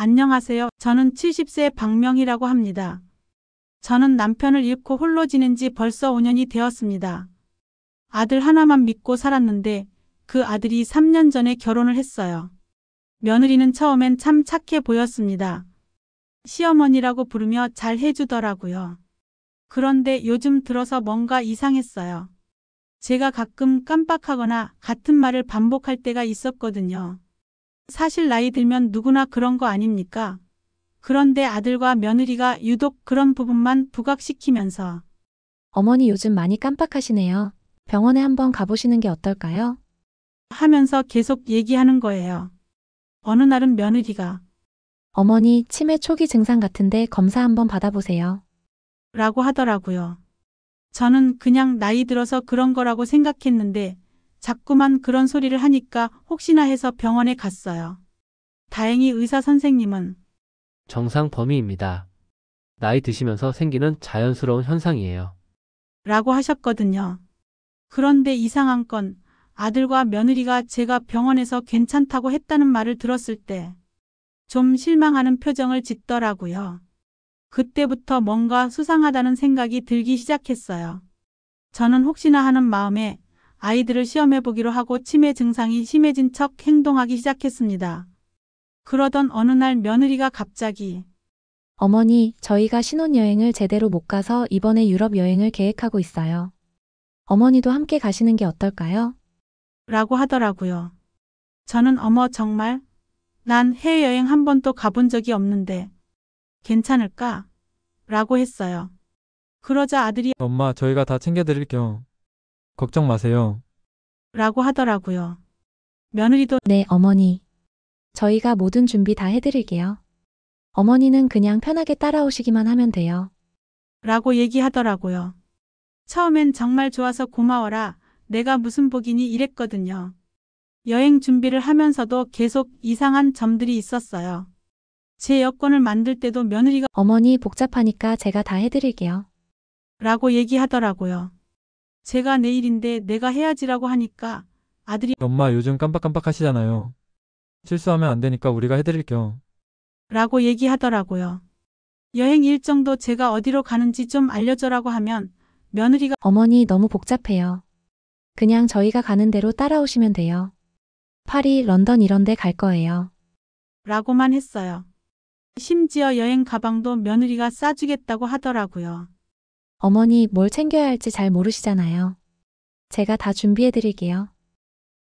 안녕하세요. 저는 70세 박명희라고 합니다. 저는 남편을 잃고 홀로 지낸 지 벌써 5년이 되었습니다. 아들 하나만 믿고 살았는데 그 아들이 3년 전에 결혼을 했어요. 며느리는 처음엔 참 착해 보였습니다. 시어머니라고 부르며 잘 해주더라고요. 그런데 요즘 들어서 뭔가 이상했어요. 제가 가끔 깜빡하거나 같은 말을 반복할 때가 있었거든요. 사실 나이 들면 누구나 그런 거 아닙니까? 그런데 아들과 며느리가 유독 그런 부분만 부각시키면서 어머니 요즘 많이 깜빡하시네요. 병원에 한번 가보시는 게 어떨까요? 하면서 계속 얘기하는 거예요. 어느 날은 며느리가 어머니 치매 초기 증상 같은데 검사 한번 받아보세요. 라고 하더라고요. 저는 그냥 나이 들어서 그런 거라고 생각했는데 자꾸만 그런 소리를 하니까 혹시나 해서 병원에 갔어요. 다행히 의사 선생님은 정상 범위입니다. 나이 드시면서 생기는 자연스러운 현상이에요. 라고 하셨거든요. 그런데 이상한 건 아들과 며느리가 제가 병원에서 괜찮다고 했다는 말을 들었을 때 좀 실망하는 표정을 짓더라고요. 그때부터 뭔가 수상하다는 생각이 들기 시작했어요. 저는 혹시나 하는 마음에 아이들을 시험해보기로 하고 치매 증상이 심해진 척 행동하기 시작했습니다. 그러던 어느 날 며느리가 갑자기 어머니, 저희가 신혼여행을 제대로 못 가서 이번에 유럽 여행을 계획하고 있어요. 어머니도 함께 가시는 게 어떨까요? 라고 하더라고요. 저는 어머 정말? 난 해외여행 한 번도 가본 적이 없는데 괜찮을까? 라고 했어요. 그러자 아들이 엄마, 저희가 다 챙겨드릴게요. 걱정 마세요. 라고 하더라고요. 며느리도 네, 어머니. 저희가 모든 준비 다 해드릴게요. 어머니는 그냥 편하게 따라오시기만 하면 돼요. 라고 얘기하더라고요. 처음엔 정말 좋아서 고마워라. 내가 무슨 복이니 이랬거든요. 여행 준비를 하면서도 계속 이상한 점들이 있었어요. 제 여권을 만들 때도 며느리가 어머니 복잡하니까 제가 다 해드릴게요. 라고 얘기하더라고요. 제가 내일인데 내가 해야지라고 하니까 아들이 엄마, 요즘 깜빡깜빡 하시잖아요. 실수하면 안 되니까 우리가 해드릴게요. 라고 얘기하더라고요. 여행 일정도 제가 어디로 가는지 좀 알려줘라고 하면 며느리가 어머니 너무 복잡해요. 그냥 저희가 가는 대로 따라오시면 돼요. 파리, 런던 이런 데 갈 거예요. 라고만 했어요. 심지어 여행 가방도 며느리가 싸주겠다고 하더라고요. 어머니 뭘 챙겨야 할지 잘 모르시잖아요. 제가 다 준비해 드릴게요.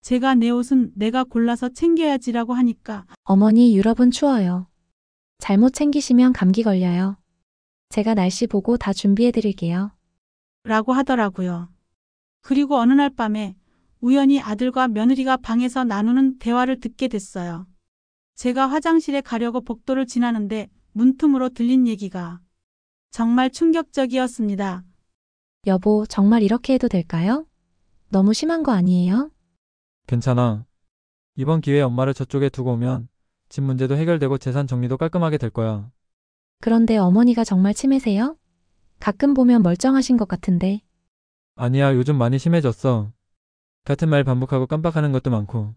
제가 내 옷은 내가 골라서 챙겨야지라고 하니까 어머니 유럽은 추워요. 잘못 챙기시면 감기 걸려요. 제가 날씨 보고 다 준비해 드릴게요. 라고 하더라고요. 그리고 어느 날 밤에 우연히 아들과 며느리가 방에서 나누는 대화를 듣게 됐어요. 제가 화장실에 가려고 복도를 지나는데 문틈으로 들린 얘기가 정말 충격적이었습니다. 여보, 정말 이렇게 해도 될까요? 너무 심한 거 아니에요? 괜찮아. 이번 기회에 엄마를 저쪽에 두고 오면 집 문제도 해결되고 재산 정리도 깔끔하게 될 거야. 그런데 어머니가 정말 치매세요? 가끔 보면 멀쩡하신 것 같은데. 아니야, 요즘 많이 심해졌어. 같은 말 반복하고 깜빡하는 것도 많고.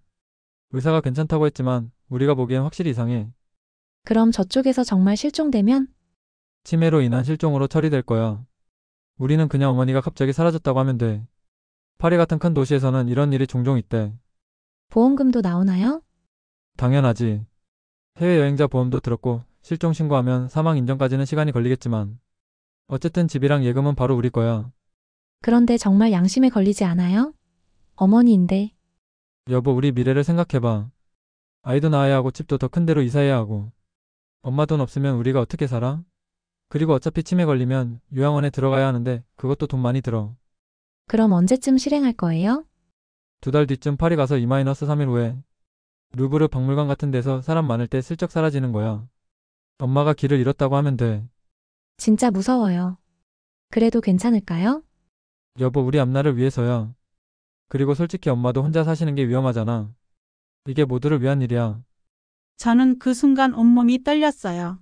의사가 괜찮다고 했지만 우리가 보기엔 확실히 이상해. 그럼 저쪽에서 정말 실종되면? 치매로 인한 실종으로 처리될 거야. 우리는 그냥 어머니가 갑자기 사라졌다고 하면 돼. 파리 같은 큰 도시에서는 이런 일이 종종 있대. 보험금도 나오나요? 당연하지. 해외여행자 보험도 들었고 실종 신고하면 사망 인정까지는 시간이 걸리겠지만 어쨌든 집이랑 예금은 바로 우리 거야. 그런데 정말 양심에 걸리지 않아요? 어머니인데. 여보, 우리 미래를 생각해봐. 아이도 낳아야 하고 집도 더 큰 데로 이사해야 하고. 엄마 돈 없으면 우리가 어떻게 살아? 그리고 어차피 치매 걸리면 요양원에 들어가야 하는데 그것도 돈 많이 들어. 그럼 언제쯤 실행할 거예요? 2달 뒤쯤 파리 가서 2-3일 후에 루브르 박물관 같은 데서 사람 많을 때 슬쩍 사라지는 거야. 엄마가 길을 잃었다고 하면 돼. 진짜 무서워요. 그래도 괜찮을까요? 여보, 우리 앞날을 위해서야. 그리고 솔직히 엄마도 혼자 사시는 게 위험하잖아. 이게 모두를 위한 일이야. 저는 그 순간 온몸이 떨렸어요.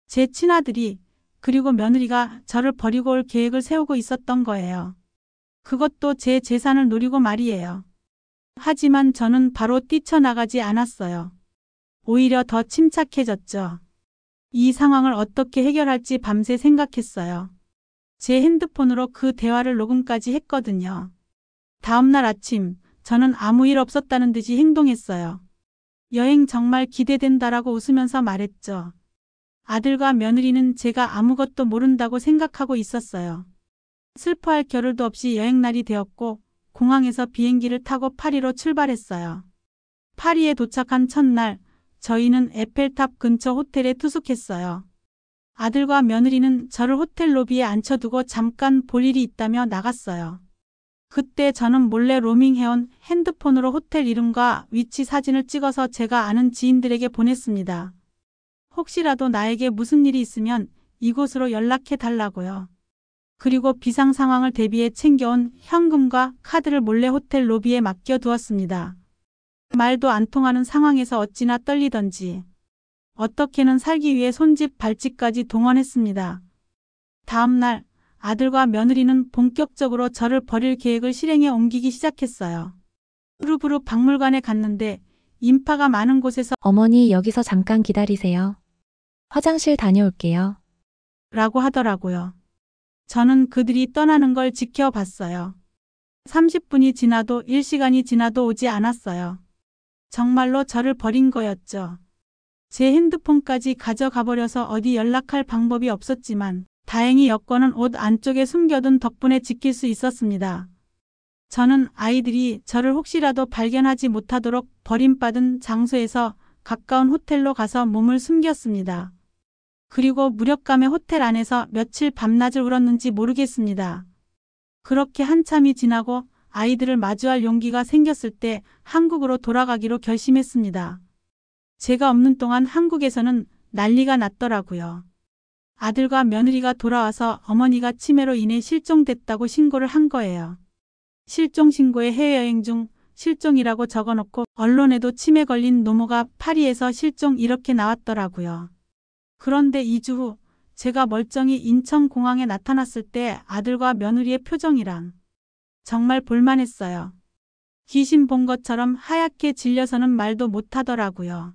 제 친아들이 그리고 며느리가 저를 버리고 올 계획을 세우고 있었던 거예요. 그것도 제 재산을 노리고 말이에요. 하지만 저는 바로 뛰쳐나가지 않았어요. 오히려 더 침착해졌죠. 이 상황을 어떻게 해결할지 밤새 생각했어요. 제 핸드폰으로 그 대화를 녹음까지 했거든요. 다음날 아침, 저는 아무 일 없었다는 듯이 행동했어요. 여행 정말 기대된다라고 웃으면서 말했죠. 아들과 며느리는 제가 아무것도 모른다고 생각하고 있었어요. 슬퍼할 겨를도 없이 여행날이 되었고 공항에서 비행기를 타고 파리로 출발했어요. 파리에 도착한 첫날, 저희는 에펠탑 근처 호텔에 투숙했어요. 아들과 며느리는 저를 호텔 로비에 앉혀두고 잠깐 볼 일이 있다며 나갔어요. 그때 저는 몰래 로밍해온 핸드폰으로 호텔 이름과 위치 사진을 찍어서 제가 아는 지인들에게 보냈습니다. 혹시라도 나에게 무슨 일이 있으면 이곳으로 연락해 달라고요. 그리고 비상 상황을 대비해 챙겨온 현금과 카드를 몰래 호텔 로비에 맡겨두었습니다. 말도 안 통하는 상황에서 어찌나 떨리던지 어떻게는 살기 위해 손짓 발짓까지 동원했습니다. 다음 날 아들과 며느리는 본격적으로 저를 버릴 계획을 실행에 옮기기 시작했어요. 루브르 박물관에 갔는데 인파가 많은 곳에서 어머니 여기서 잠깐 기다리세요. 화장실 다녀올게요. 라고 하더라고요. 저는 그들이 떠나는 걸 지켜봤어요. 30분이 지나도 1시간이 지나도 오지 않았어요. 정말로 저를 버린 거였죠. 제 핸드폰까지 가져가 버려서 어디 연락할 방법이 없었지만 다행히 여권은 옷 안쪽에 숨겨둔 덕분에 지킬 수 있었습니다. 저는 아이들이 저를 혹시라도 발견하지 못하도록 버림받은 장소에서 가까운 호텔로 가서 몸을 숨겼습니다. 그리고 무력감에 호텔 안에서 며칠 밤낮을 울었는지 모르겠습니다. 그렇게 한참이 지나고 아이들을 마주할 용기가 생겼을 때 한국으로 돌아가기로 결심했습니다. 제가 없는 동안 한국에서는 난리가 났더라고요. 아들과 며느리가 돌아와서 어머니가 치매로 인해 실종됐다고 신고를 한 거예요. 실종 신고에 해외여행 중 실종이라고 적어놓고 언론에도 치매 걸린 노모가 파리에서 실종 이렇게 나왔더라고요. 그런데 2주 후 제가 멀쩡히 인천공항에 나타났을 때 아들과 며느리의 표정이란 정말 볼만했어요. 귀신 본 것처럼 하얗게 질려서는 말도 못하더라고요.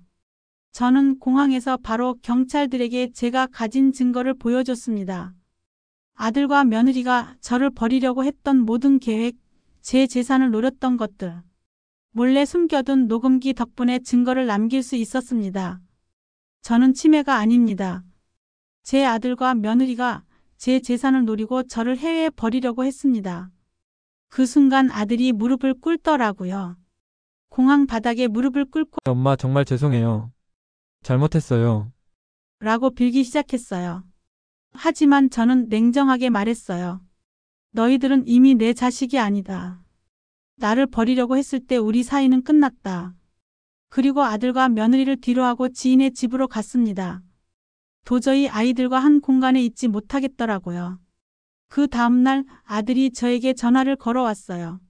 저는 공항에서 바로 경찰들에게 제가 가진 증거를 보여줬습니다. 아들과 며느리가 저를 버리려고 했던 모든 계획, 제 재산을 노렸던 것들, 몰래 숨겨둔 녹음기 덕분에 증거를 남길 수 있었습니다. 저는 치매가 아닙니다. 제 아들과 며느리가 제 재산을 노리고 저를 해외에 버리려고 했습니다. 그 순간 아들이 무릎을 꿇더라고요. 공항 바닥에 무릎을 꿇고 엄마 정말 죄송해요. 잘못했어요. 라고 빌기 시작했어요. 하지만 저는 냉정하게 말했어요. 너희들은 이미 내 자식이 아니다. 나를 버리려고 했을 때 우리 사이는 끝났다. 그리고 아들과 며느리를 뒤로하고 지인의 집으로 갔습니다. 도저히 아이들과 한 공간에 있지 못하겠더라고요. 그 다음날 아들이 저에게 전화를 걸어왔어요.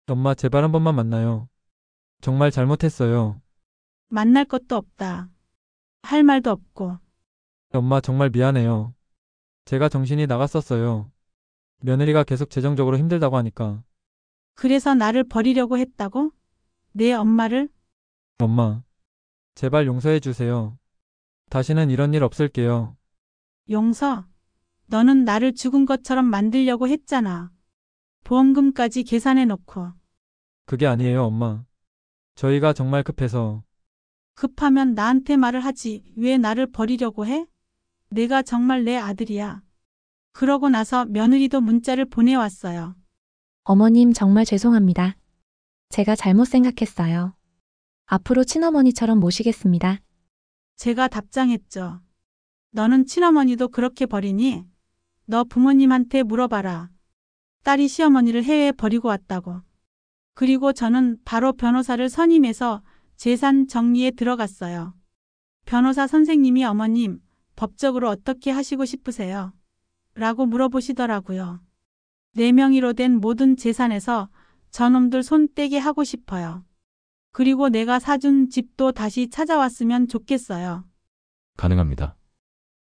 엄마 제발 한 번만 만나요. 정말 잘못했어요. 만날 것도 없다. 할 말도 없고. 엄마 정말 미안해요. 제가 정신이 나갔었어요. 며느리가 계속 재정적으로 힘들다고 하니까. 그래서 나를 버리려고 했다고? 내 엄마를? 엄마, 제발 용서해 주세요. 다시는 이런 일 없을게요. 용서? 너는 나를 죽은 것처럼 만들려고 했잖아. 보험금까지 계산해 놓고. 그게 아니에요, 엄마. 저희가 정말 급해서. 급하면 나한테 말을 하지 왜 나를 버리려고 해? 내가 정말 내 아들이야. 그러고 나서 며느리도 문자를 보내왔어요. 어머님 정말 죄송합니다. 제가 잘못 생각했어요. 앞으로 친어머니처럼 모시겠습니다. 제가 답장했죠. 너는 친어머니도 그렇게 버리니? 너 부모님한테 물어봐라. 딸이 시어머니를 해외에 버리고 왔다고. 그리고 저는 바로 변호사를 선임해서 재산 정리에 들어갔어요. 변호사 선생님이 어머님, 법적으로 어떻게 하시고 싶으세요? 라고 물어보시더라고요. 내 명의로 된 모든 재산에서 저놈들 손 떼게 하고 싶어요. 그리고 내가 사준 집도 다시 찾아왔으면 좋겠어요. 가능합니다.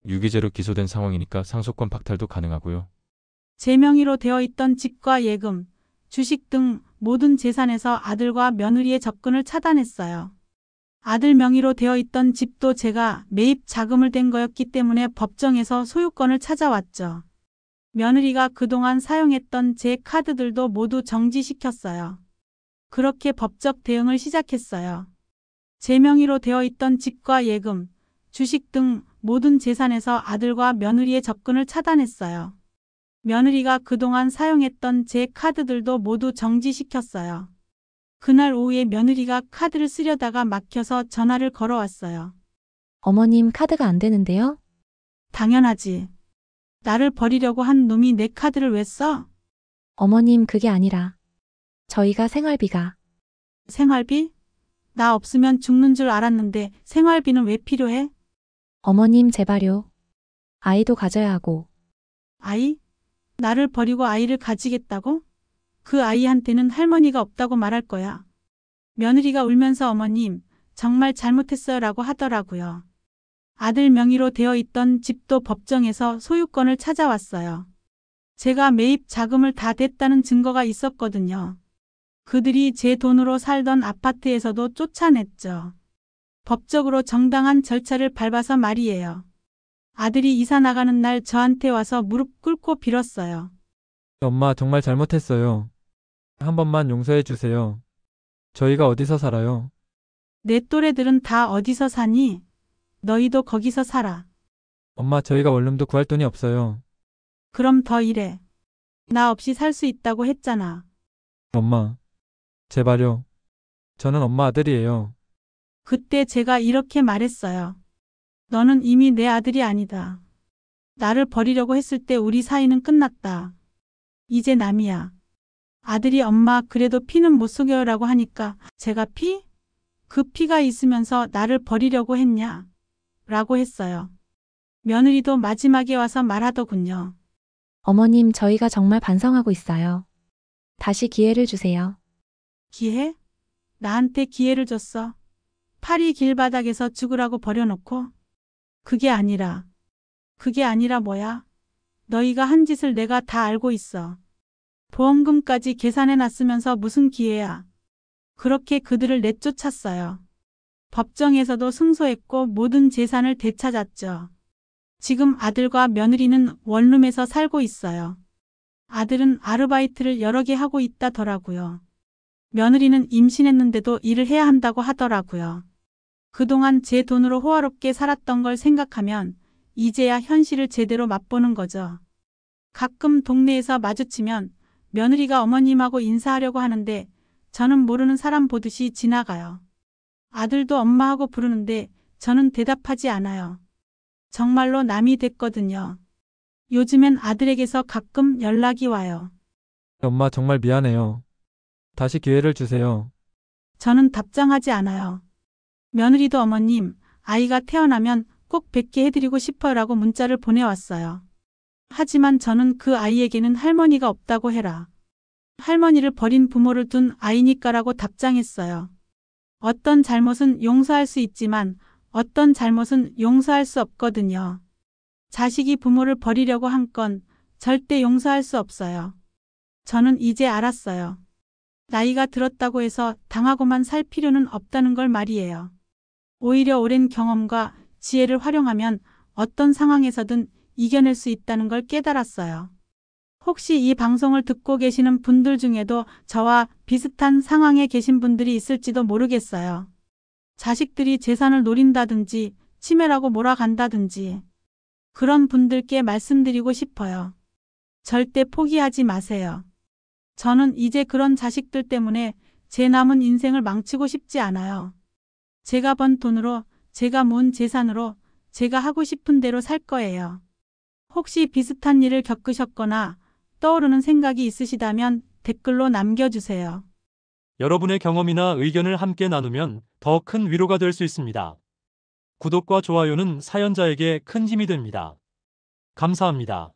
유기죄로 기소된 상황이니까 상속권 박탈도 가능하고요. 제 명의로 되어 있던 집과 예금, 주식 등 모든 재산에서 아들과 며느리의 접근을 차단했어요. 아들 명의로 되어 있던 집도 제가 매입 자금을 댄 거였기 때문에 법정에서 소유권을 찾아왔죠. 며느리가 그동안 사용했던 제 카드들도 모두 정지시켰어요. 그렇게 법적 대응을 시작했어요. 제 명의로 되어 있던 집과 예금, 주식 등 모든 재산에서 아들과 며느리의 접근을 차단했어요. 며느리가 그동안 사용했던 제 카드들도 모두 정지시켰어요. 그날 오후에 며느리가 카드를 쓰려다가 막혀서 전화를 걸어왔어요. 어머님 카드가 안 되는데요? 당연하지. 나를 버리려고 한 놈이 내 카드를 왜 써? 어머님 그게 아니라 저희가 생활비가 생활비? 나 없으면 죽는 줄 알았는데 생활비는 왜 필요해? 어머님 제발요. 아이도 가져야 하고 아이? 나를 버리고 아이를 가지겠다고? 그 아이한테는 할머니가 없다고 말할 거야. 며느리가 울면서 어머님, 정말 잘못했어요 라고 하더라고요. 아들 명의로 되어 있던 집도 법정에서 소유권을 찾아왔어요. 제가 매입 자금을 다 댔다는 증거가 있었거든요. 그들이 제 돈으로 살던 아파트에서도 쫓아냈죠. 법적으로 정당한 절차를 밟아서 말이에요. 아들이 이사 나가는 날 저한테 와서 무릎 꿇고 빌었어요. 엄마 정말 잘못했어요. 한 번만 용서해 주세요. 저희가 어디서 살아요? 내 또래들은 다 어디서 사니? 너희도 거기서 살아. 엄마 저희가 원룸도 구할 돈이 없어요. 그럼 더 일해. 나 없이 살 수 있다고 했잖아. 엄마. 제발요. 저는 엄마 아들이에요. 그때 제가 이렇게 말했어요. 너는 이미 내 아들이 아니다. 나를 버리려고 했을 때 우리 사이는 끝났다. 이제 남이야. 아들이 엄마 그래도 피는 못 속여요라고 하니까 제가 피? 그 피가 있으면서 나를 버리려고 했냐? 라고 했어요. 며느리도 마지막에 와서 말하더군요. 어머님 저희가 정말 반성하고 있어요. 다시 기회를 주세요. 기회? 나한테 기회를 줬어. 팔이 길바닥에서 죽으라고 버려놓고? 그게 아니라 뭐야? 너희가 한 짓을 내가 다 알고 있어. 보험금까지 계산해놨으면서 무슨 기회야. 그렇게 그들을 내쫓았어요. 법정에서도 승소했고 모든 재산을 되찾았죠. 지금 아들과 며느리는 원룸에서 살고 있어요. 아들은 아르바이트를 여러 개 하고 있다더라고요. 며느리는 임신했는데도 일을 해야 한다고 하더라고요. 그동안 제 돈으로 호화롭게 살았던 걸 생각하면 이제야 현실을 제대로 맛보는 거죠. 가끔 동네에서 마주치면 며느리가 어머님하고 인사하려고 하는데 저는 모르는 사람 보듯이 지나가요. 아들도 엄마하고 부르는데 저는 대답하지 않아요. 정말로 남이 됐거든요. 요즘엔 아들에게서 가끔 연락이 와요. 엄마 정말 미안해요. 다시 기회를 주세요. 저는 답장하지 않아요. 며느리도 어머님, 아이가 태어나면 꼭 뵙게 해드리고 싶어요라고 문자를 보내왔어요. 하지만 저는 그 아이에게는 할머니가 없다고 해라. 할머니를 버린 부모를 둔 아이니까라고 답장했어요. 어떤 잘못은 용서할 수 있지만 어떤 잘못은 용서할 수 없거든요. 자식이 부모를 버리려고 한 건 절대 용서할 수 없어요. 저는 이제 알았어요. 나이가 들었다고 해서 당하고만 살 필요는 없다는 걸 말이에요. 오히려 오랜 경험과 지혜를 활용하면 어떤 상황에서든 이겨낼 수 있다는 걸 깨달았어요. 혹시 이 방송을 듣고 계시는 분들 중에도 저와 비슷한 상황에 계신 분들이 있을지도 모르겠어요. 자식들이 재산을 노린다든지 치매라고 몰아간다든지 그런 분들께 말씀드리고 싶어요. 절대 포기하지 마세요. 저는 이제 그런 자식들 때문에 제 남은 인생을 망치고 싶지 않아요. 제가 번 돈으로, 제가 모은 재산으로 제가 하고 싶은 대로 살 거예요. 혹시 비슷한 일을 겪으셨거나 떠오르는 생각이 있으시다면 댓글로 남겨주세요. 여러분의 경험이나 의견을 함께 나누면 더 큰 위로가 될 수 있습니다. 구독과 좋아요는 사연자에게 큰 힘이 됩니다. 감사합니다.